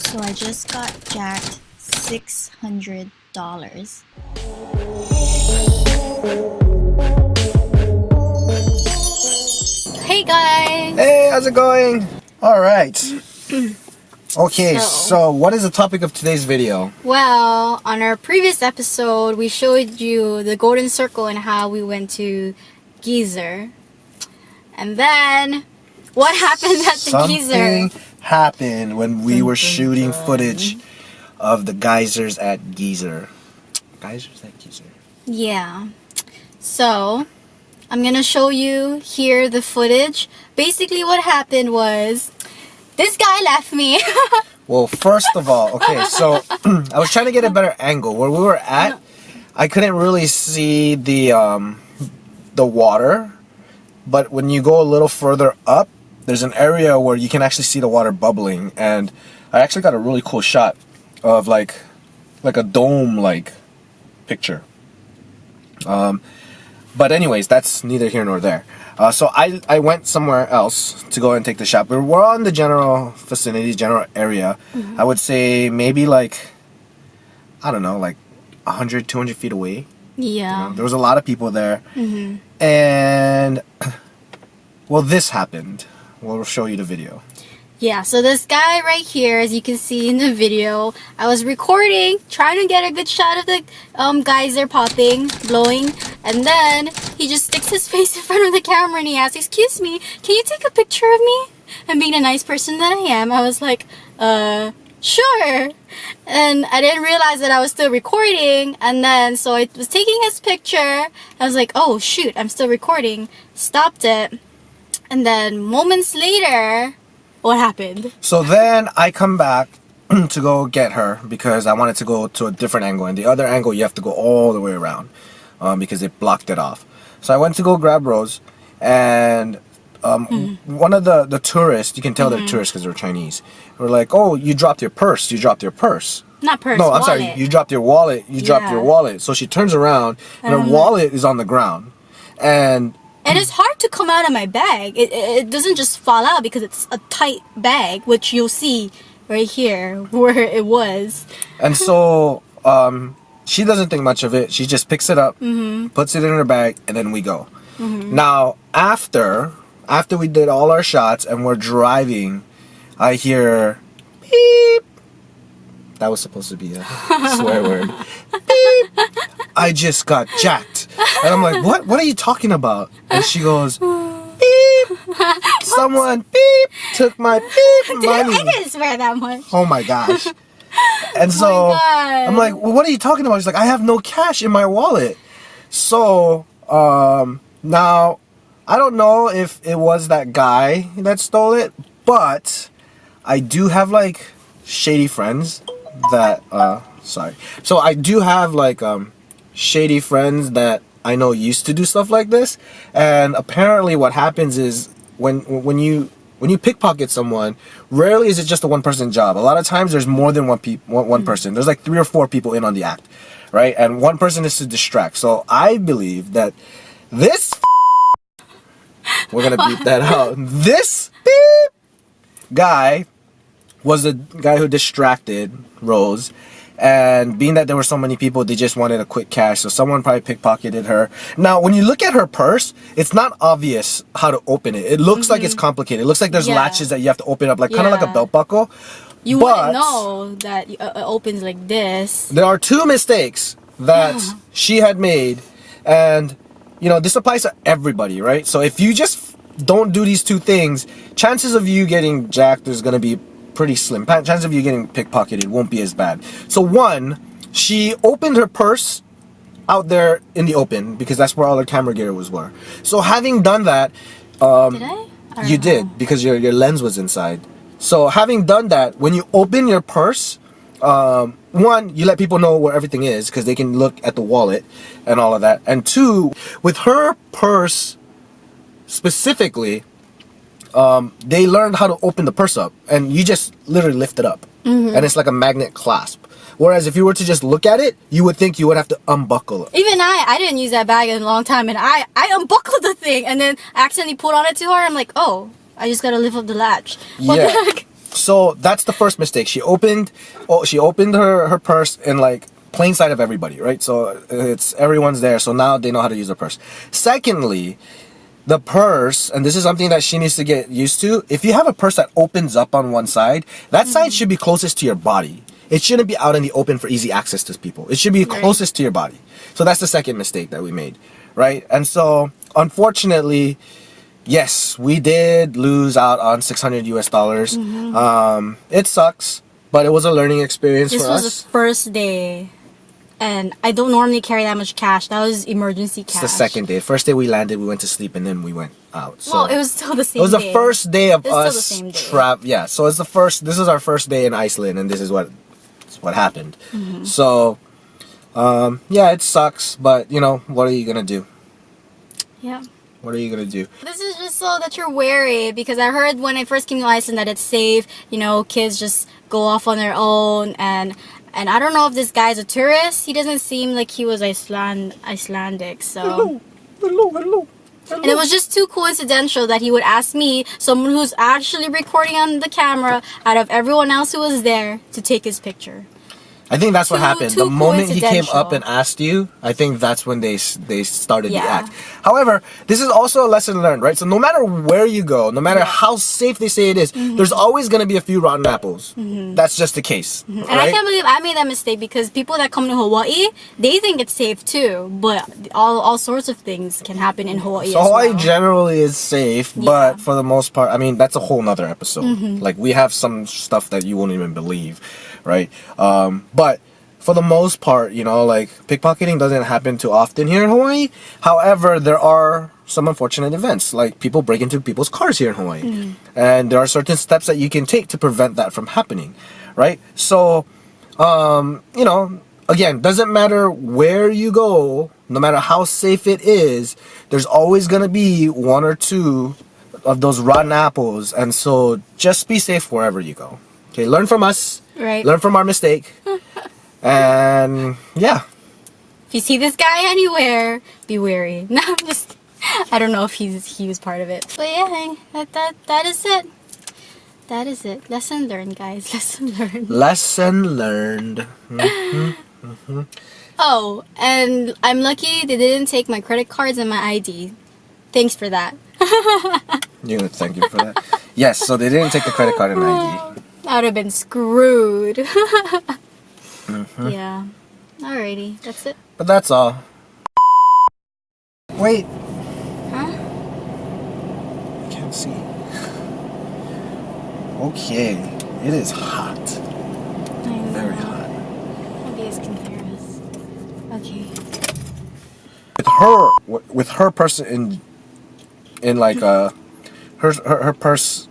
So I just got jacked $600. Hey guys! Hey, how's it going? Alright. Okay, so what is the topic of today's video? Well, on our previous episode, we showed you the golden circle and how we went to Geysir. And then, what happened at the Geysir? Something happened when we were shooting footage of the geysers at Geysir. Geysers at Geysir? Yeah. So, I'm gonna show you here the footage. Basically what happened was, this guy left me. Well, first of all, okay, so I was trying to get a better angle. Where we were at, I couldn't really see the water. But when you go a little further up, there's an area where you can actually see the water bubbling. And I actually got a really cool shot of like a dome-like picture. But anyways, that's neither here nor there. So I went somewhere else to go and take the shot. We're on the general vicinity, general area. I would say maybe like, I don't know, like 100, 200 feet away. Yeah. You know, there was a lot of people there. And, well, this happened. We'll show you the video. Yeah, so this guy right here, as you can see in the video, I was recording, trying to get a good shot of the geyser popping, blowing, and then he just sticks his face in front of the camera and he asks, "Excuse me, can you take a picture of me?" And being a nice person that I am, I was like, sure. And I didn't realize that I was still recording, and then so I was taking his picture. I was like, oh shoot, I'm still recording. Stopped it, and then moments later, what happened? So then I come back to go get her because I wanted to go to a different angle, and the other angle you have to go all the way around because it blocked it off. So I went to go grab Rose, and one of the tourists, you can tell they're tourists because they're Chinese, were like, "Oh, you dropped your purse, you dropped your purse." Not purse, No, I'm wallet. sorry, you dropped your wallet, you dropped your wallet. So she turns around and her wallet is on the ground. And it's hard to come out of my bag. It doesn't just fall out because it's a tight bag, which you'll see right here where it was. And so she doesn't think much of it. She just picks it up, puts it in her bag, and then we go. Now, after we did all our shots and we're driving, I hear beep. That was supposed to be a swear word. Beep. I just got jacked. And I'm like, what? What are you talking about? And she goes, beep. Someone beep took my beep money. I didn't swear that much. Oh my gosh. And so I'm like, well, what are you talking about? She's like, I have no cash in my wallet. So now I don't know if it was that guy that stole it, but I do have like shady friends that so I do have like shady friends that I know used to do stuff like this. And apparently what happens is when you pickpocket someone, rarely is it just a one-person job. A lot of times there's more than one person. There's like 3 or 4 people in on the act, right? And one person is to distract. So I believe that this we're gonna beep that out. This beep guy was the guy who distracted Rose. And being that there were so many people, they just wanted a quick cash. So someone probably pickpocketed her. Now, when you look at her purse, it's not obvious how to open it. It looks like it's complicated. It looks like there's latches that you have to open up, like kind of like a belt buckle. You wouldn't know that it opens like this. There are 2 mistakes that she had made. And, you know, this applies to everybody, right? So if you just don't do these 2 things, chances of you getting jacked is going to be pretty slim. Chance of you getting pickpocketed won't be as bad. So 1, she opened her purse out there in the open because that's where all her camera gear were. So having done that, did I? You did, because your lens was inside. So having done that, when you open your purse, 1, you let people know where everything is because they can look at the wallet and all of that. And 2, with her purse specifically, they learned how to open the purse up, and you just literally lift it up, and it's like a magnet clasp. Whereas if you were to just look at it, you would think you would have to unbuckle it. Even I didn't use that bag in a long time, and I unbuckled the thing, and then accidentally pulled on it too hard. I'm like, oh, I just gotta lift up the latch. What the heck? So that's the first mistake. She opened her purse in like plain sight of everybody, right? So it's everyone's there. So now they know how to use their purse. Secondly, the purse, and this is something that she needs to get used to. If you have a purse that opens up on one side, that side should be closest to your body. It shouldn't be out in the open for easy access to people. It should be closest to your body. So that's the second mistake that we made, right? And so unfortunately, yes, we did lose out on $600 US. It sucks, but it was a learning experience for us. This was the first day, and I don't normally carry that much cash. That was emergency cash. It's the second day. First day we landed, we went to sleep, and then we went out. So well, it was still the same day. it was the first day of us still the same day. Yeah, so it's the first. This is our first day in Iceland, and this is what happened. So, yeah, it sucks, but you know, what are you gonna do? Yeah. What are you gonna do? This is just so that you're wary, because I heard when I first came to Iceland that it's safe. You know, kids just go off on their own, and I don't know if this guy's a tourist. He doesn't seem like he was Icelandic, so. Hello. And it was just too coincidental that he would ask me, someone who's actually recording on the camera, out of everyone else who was there, to take his picture. I think that's what happened. The moment he came up coincidental. and asked you, I think that's when they started the Yeah. act. However, this is also a lesson learned, right? So no matter where you go, no matter how safe they say it is, there's always going to be a few rotten apples. That's just the case. And right? I can't believe I made that mistake, because people that come to Hawaii, they think it's safe too. But all sorts of things can happen in Hawaii So as Hawaii well. generally is safe, but for the most part, I mean, that's a whole nother episode. Like, we have some stuff that you won't even believe, right? But for the most part, you know, like, pickpocketing doesn't happen too often here in Hawaii. However, there are some unfortunate events, like people break into people's cars here in Hawaii. And there are certain steps that you can take to prevent that from happening, right? So, you know, again, doesn't matter where you go, no matter how safe it is, there's always going to be one or two of those rotten apples. And so just be safe wherever you go. Okay, learn from us. Right. Learn from our mistake. And yeah. If you see this guy anywhere, be wary. No, I'm just, I don't know if he was part of it. But yeah, that is it. That is it. Lesson learned, guys. Lesson learned. Lesson learned. Oh, and I'm lucky they didn't take my credit cards and my ID. Thanks for that. You're gonna thank you for that. Yes, so they didn't take the credit card and ID. I would have been screwed. Yeah. Alrighty, that's it. But that's all. Wait. Huh? Can't see. Okay. It is hot. Very hot. Maybe you guys can hear us. Okay. With her person in like her purse.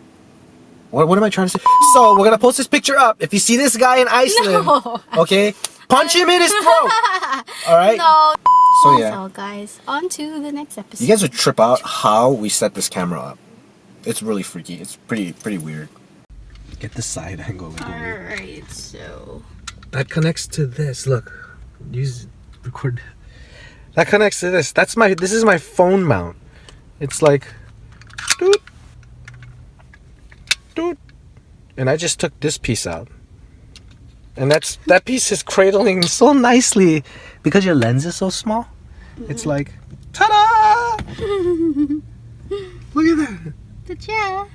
What am I trying to say? So we're gonna post this picture up. If you see this guy in Iceland, No. okay, punch him in his throat. All right. No. So That's yeah, all, guys. On to the next episode. you guys would trip out how we set this camera up. It's really freaky. It's pretty weird. Get the side angle. Alright, so. That connects to this. Look, record. That connects to this. This is my phone mount. It's like, doot, doot, and I just took this piece out, and that piece is cradling so nicely because your lens is so small. It's like, ta-da! Look at that. But yeah.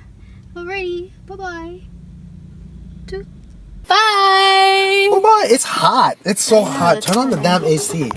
Alrighty. Bye-bye. Bye! Oh my! It's hot. It's so hot. it's Turn on the hot. damn AC.